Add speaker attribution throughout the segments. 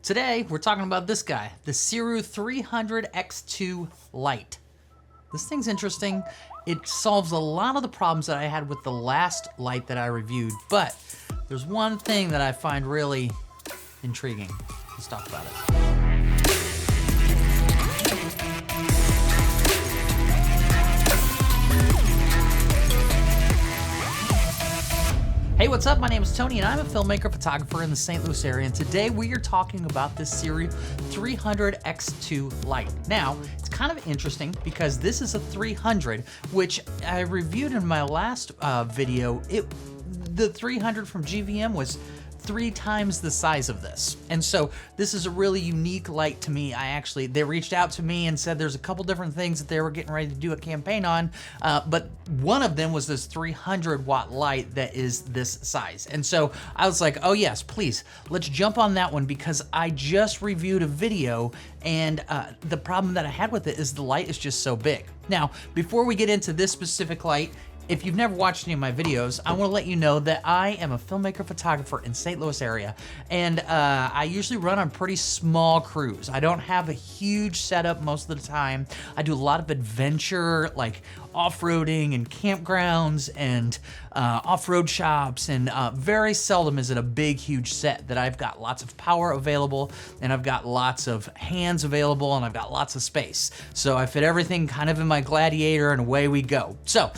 Speaker 1: Today, we're talking about this guy, the Sirui C300X II light. This thing's interesting. It solves a lot of the problems that I had with the last light that I reviewed, but there's one thing that I find really intriguing. Let's talk about it. Hey, what's up? My name is Tony and I'm a filmmaker photographer in the St. Louis area, and today we are talking about this Sirui C300X II light. Now, it's kind of interesting because this is a 300, which I reviewed in my last video. The 300 from GVM was 3 times the size of this. And so this is a really unique light to me. They reached out to me and said there's a couple different things that they were getting ready to do a campaign on, but one of them was this 300 watt light that is this size. And so I was like, oh yes, please, let's jump on that one because I just reviewed a video and the problem that I had with it is the light is just so big. Now, before we get into this specific light, if you've never watched any of my videos, I want to let you know that I am a filmmaker photographer in St. Louis area, and I usually run on pretty small crews. I don't have a huge setup most of the time. I do a lot of adventure, like off-roading and campgrounds and off-road shops, and very seldom is it a big, huge set that I've got lots of power available, and I've got lots of hands available, and I've got lots of space. So I fit everything kind of in my Gladiator, and away we go. So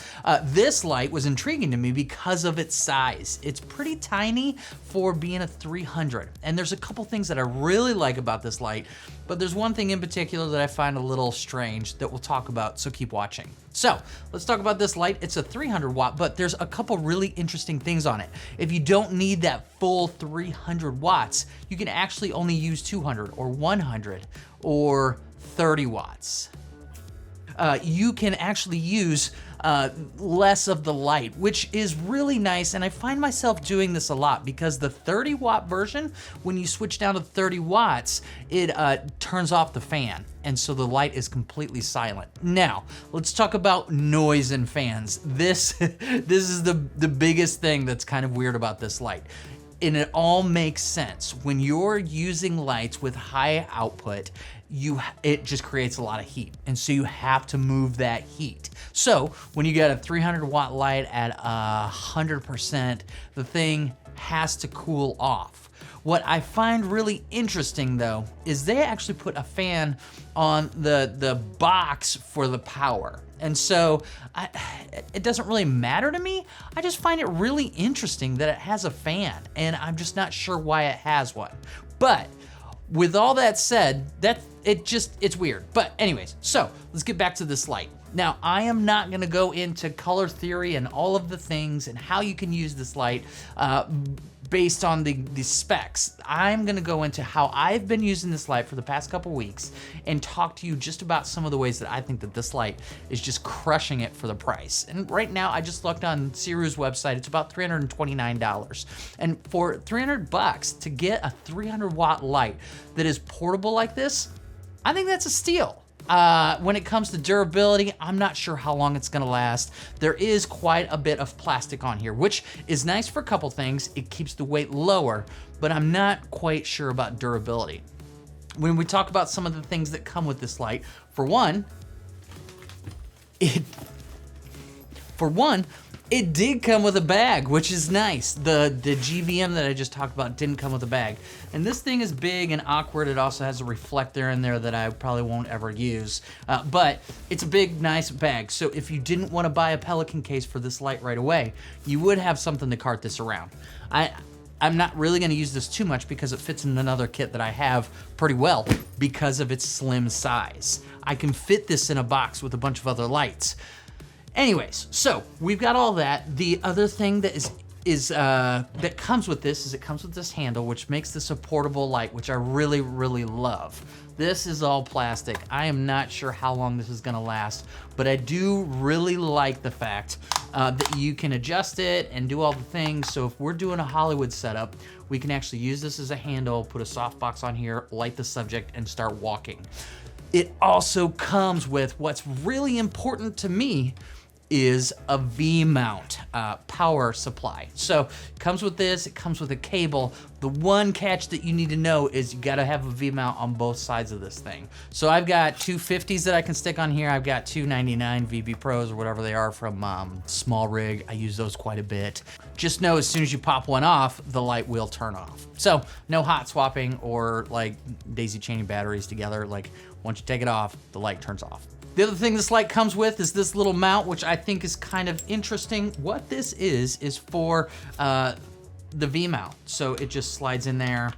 Speaker 1: this light was intriguing to me because of its size. It's pretty tiny for being a 300, and there's a couple things that I really like about this light, but there's one thing in particular that I find a little strange that we'll talk about, so keep watching. So let's talk about this light. It's a 300 watt, but there's a couple really interesting things on it. If you don't need that full 300 watts, you can actually only use 200 or 100 or 30 watts. You can actually use less of the light, which is really nice, and I find myself doing this a lot because the 30 watt version, when you switch down to 30 watts, it turns off the fan, and so the light is completely silent. Now, let's talk about noise and fans. This is the biggest thing that's kind of weird about this light. And it all makes sense. When you're using lights with high output, it just creates a lot of heat. And so you have to move that heat. So when you get a 300 watt light at 100%, the thing has to cool off. What I find really interesting though, is they actually put a fan on the box for the power. And so it doesn't really matter to me. I just find it really interesting that it has a fan, and I'm just not sure why it has one. But with all that said, it's weird. But anyways, so let's get back to this light. Now, I am not gonna go into color theory and all of the things and how you can use this light based on the specs. I'm gonna go into how I've been using this light for the past couple weeks and talk to you just about some of the ways that I think that this light is just crushing it for the price. And right now, I just looked on Sirui's website, it's about $329. And for 300 bucks to get a 300 watt light that is portable like this, I think that's a steal. When it comes to durability, I'm not sure how long it's gonna last. There is quite a bit of plastic on here, which is nice for a couple things. It keeps the weight lower, but I'm not quite sure about durability. When we talk about some of the things that come with this light, for one, it did come with a bag, which is nice. The GVM that I just talked about didn't come with a bag. And this thing is big and awkward. It also has a reflector in there that I probably won't ever use. But it's a big, nice bag. So if you didn't want to buy a Pelican case for this light right away, you would have something to cart this around. I'm not really gonna use this too much because it fits in another kit that I have pretty well because of its slim size. I can fit this in a box with a bunch of other lights. Anyways, so we've got all that. The other thing that that comes with this is it comes with this handle, which makes this a portable light, which I really, really love. This is all plastic. I am not sure how long this is gonna last, but I do really like the fact that you can adjust it and do all the things. So if we're doing a Hollywood setup, we can actually use this as a handle, put a softbox on here, light the subject, and start walking. It also comes with what's really important to me is a V-mount power supply. So it comes with this, it comes with a cable. The one catch that you need to know is you gotta have a V-mount on both sides of this thing. So I've got two 50s that I can stick on here. I've got two 99 VB Pros or whatever they are from Small Rig. I use those quite a bit. Just know as soon as you pop one off, the light will turn off. So no hot swapping or like daisy chaining batteries together. Like once you take it off, the light turns off. The other thing this light comes with is this little mount, which I think is kind of interesting. What this is for the V-mount. So it just slides in there.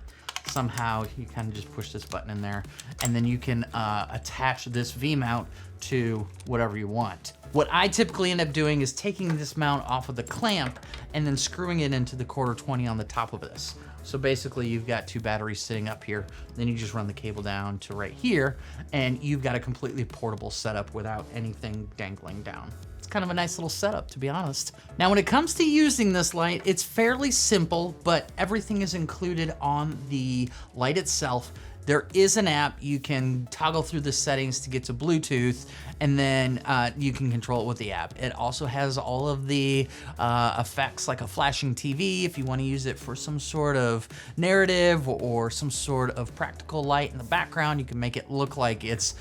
Speaker 1: Somehow you kind of just push this button in there, and then you can attach this V-mount to whatever you want. What I typically end up doing is taking this mount off of the clamp and then screwing it into the 1/4-20 on the top of this. So basically you've got two batteries sitting up here, then you just run the cable down to right here, and you've got a completely portable setup without anything dangling down. It's kind of a nice little setup, to be honest. Now, when it comes to using this light, it's fairly simple, but everything is included on the light itself. There is an app. You can toggle through the settings to get to Bluetooth, and then you can control it with the app. It also has all of the effects like a flashing TV if you want to use it for some sort of narrative or some sort of practical light in the background. You can make it look like it's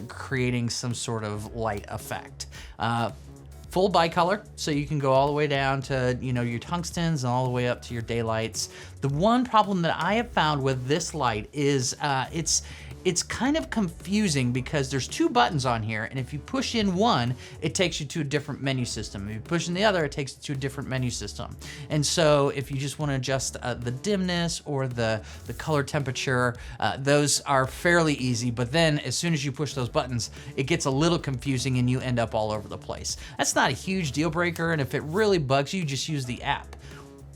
Speaker 1: creating some sort of light effect. Full bicolor, so you can go all the way down to, you know, your tungstens and all the way up to your daylights. The one problem that I have found with this light is it's kind of confusing because there's two buttons on here, and if you push in one, it takes you to a different menu system. If you push in the other, it takes you to a different menu system. And so if you just want to adjust the dimness or the color temperature, those are fairly easy, but then as soon as you push those buttons, it gets a little confusing and you end up all over the place. That's not a huge deal breaker, and if it really bugs you, just use the app.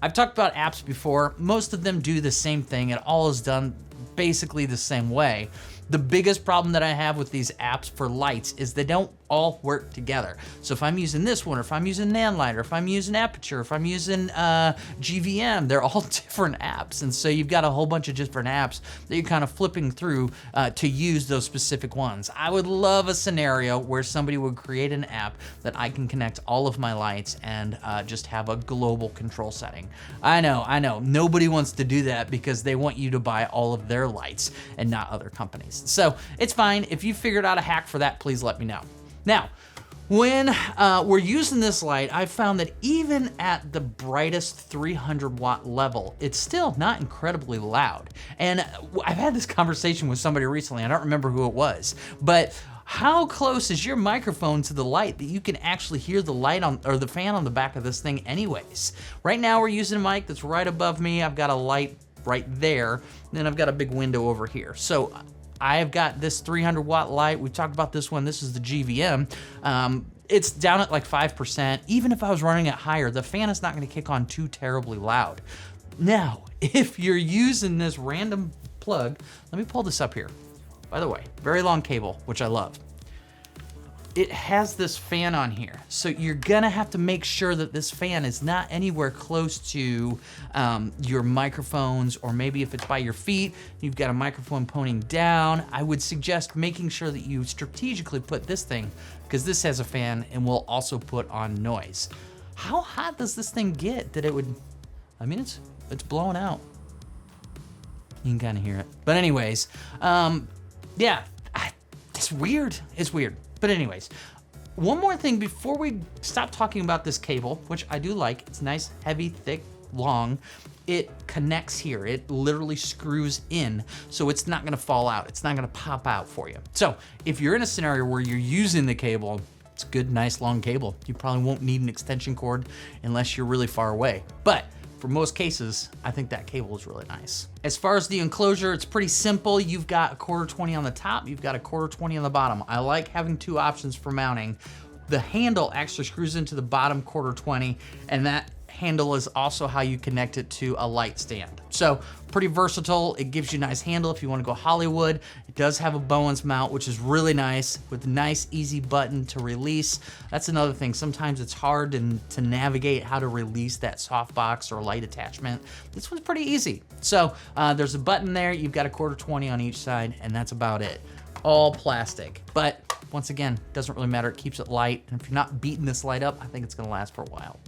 Speaker 1: I've talked about apps before. Most of them do the same thing. It all is done basically the same way. The biggest problem that I have with these apps for lights is they don't all work together. So if I'm using this one, or if I'm using Nanlite, or if I'm using Aperture, if I'm using GVM, they're all different apps. And so you've got a whole bunch of different apps that you're kind of flipping through to use those specific ones. I would love a scenario where somebody would create an app that I can connect all of my lights and just have a global control setting. I know, nobody wants to do that because they want you to buy all of their lights and not other companies. So it's fine. If you figured out a hack for that, please let me know. Now, when we're using this light, I've found that even at the brightest 300 watt level, it's still not incredibly loud. And I've had this conversation with somebody recently, I don't remember who it was, but how close is your microphone to the light that you can actually hear the light on, or the fan on the back of this thing anyways? Right now we're using a mic that's right above me. I've got a light right there, and then I've got a big window over here. So I've got this 300 watt light. We talked about this one. This is the GVM. It's down at like 5%. Even if I was running it higher, the fan is not going to kick on too terribly loud. Now, if you're using this random plug, let me pull this up here. By the way, very long cable, which I love. It has this fan on here. So you're gonna have to make sure that this fan is not anywhere close to your microphones, or maybe if it's by your feet, you've got a microphone pointing down. I would suggest making sure that you strategically put this thing, because this has a fan and will also put on noise. How hot does this thing get that it would, I mean, it's blowing out. You can kind of hear it. But anyways, yeah, it's weird. It's weird. But anyways, one more thing before we stop talking about this cable, which I do like. It's nice, heavy, thick, long. It connects here. It literally screws in, so it's not gonna fall out. It's not gonna pop out for you. So if you're in a scenario where you're using the cable, it's a good, nice, long cable. You probably won't need an extension cord unless you're really far away. But for most cases, I think that cable is really nice. As far as the enclosure, it's pretty simple. You've got a 1/4-20 on the top, you've got a 1/4-20 on the bottom. I like having two options for mounting. The handle actually screws into the bottom 1/4-20, and that handle is also how you connect it to a light stand. So pretty versatile. It gives you a nice handle if you want to go Hollywood. It does have a Bowens mount, which is really nice, with a nice easy button to release. That's another thing. Sometimes it's hard to navigate how to release that softbox or light attachment. This one's pretty easy. So there's a button there. You've got a 1/4-20 on each side, and that's about it. All plastic. But once again, doesn't really matter, it keeps it light, and if you're not beating this light up, I think it's gonna last for a while.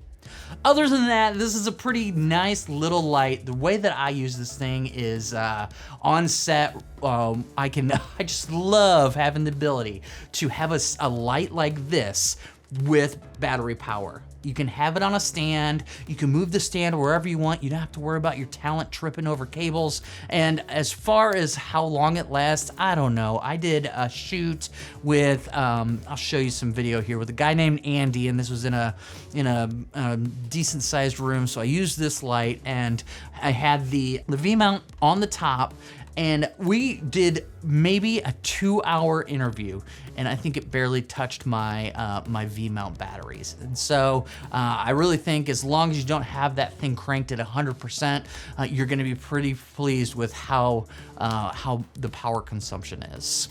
Speaker 1: Other than that, this is a pretty nice little light. The way that I use this thing is on set. I just love having the ability to have a light like this with battery power. You can have it on a stand, you can move the stand wherever you want, you don't have to worry about your talent tripping over cables. And as far as how long it lasts, I don't know. I did a shoot with, I'll show you some video here, with a guy named Andy, and this was in a decent sized room, so I used this light, and I had the V-mount on the top, and we did maybe a 2-hour interview, and I think it barely touched my my V-mount batteries. And so I really think as long as you don't have that thing cranked at 100%, you're gonna be pretty pleased with how the power consumption is.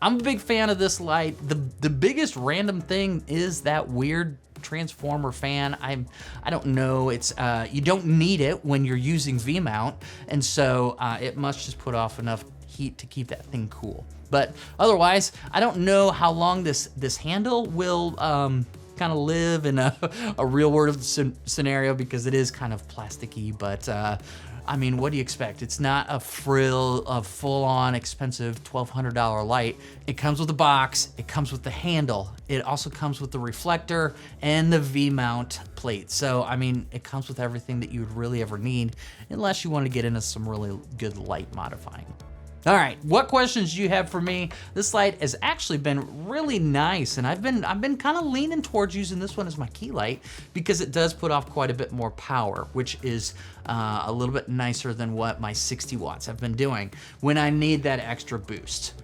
Speaker 1: I'm a big fan of this light. The biggest random thing is that weird transformer fan. I don't know, it's you don't need it when you're using V-mount, and so it must just put off enough heat to keep that thing cool. But otherwise, I don't know how long this handle will kind of live in a real world scenario, because it is kind of plasticky, but I mean, what do you expect? It's not a full-on expensive $1,200 light. It comes with a box, it comes with the handle, it also comes with the reflector and the V-mount plate. So, I mean, it comes with everything that you would really ever need, unless you want to get into some really good light modifying. All right, what questions do you have for me? This light has actually been really nice, and I've been kind of leaning towards using this one as my key light, because it does put off quite a bit more power, which is a little bit nicer than what my 60 watts have been doing when I need that extra boost.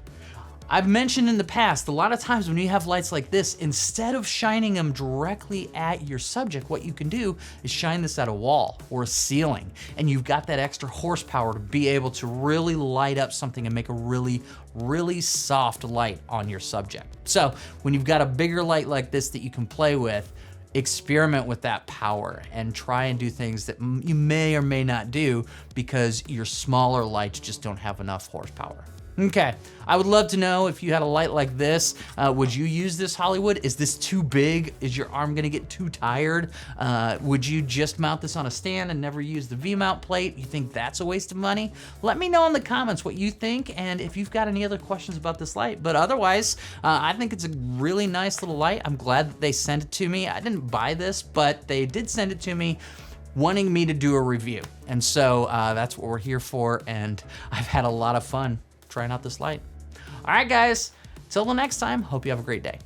Speaker 1: I've mentioned in the past, a lot of times when you have lights like this, instead of shining them directly at your subject, what you can do is shine this at a wall or a ceiling, and you've got that extra horsepower to be able to really light up something and make a really, really soft light on your subject. So when you've got a bigger light like this that you can play with, experiment with that power and try and do things that you may or may not do because your smaller lights just don't have enough horsepower. Okay, I would love to know if you had a light like this, would you use this, Hollywood? Is this too big? Is your arm gonna get too tired? Would you just mount this on a stand and never use the V-mount plate? You think that's a waste of money? Let me know in the comments what you think, and if you've got any other questions about this light. But otherwise, I think it's a really nice little light. I'm glad that they sent it to me. I didn't buy this, but they did send it to me wanting me to do a review. And so that's what we're here for, and I've had a lot of fun trying out this light. All right, guys, till the next time, hope you have a great day.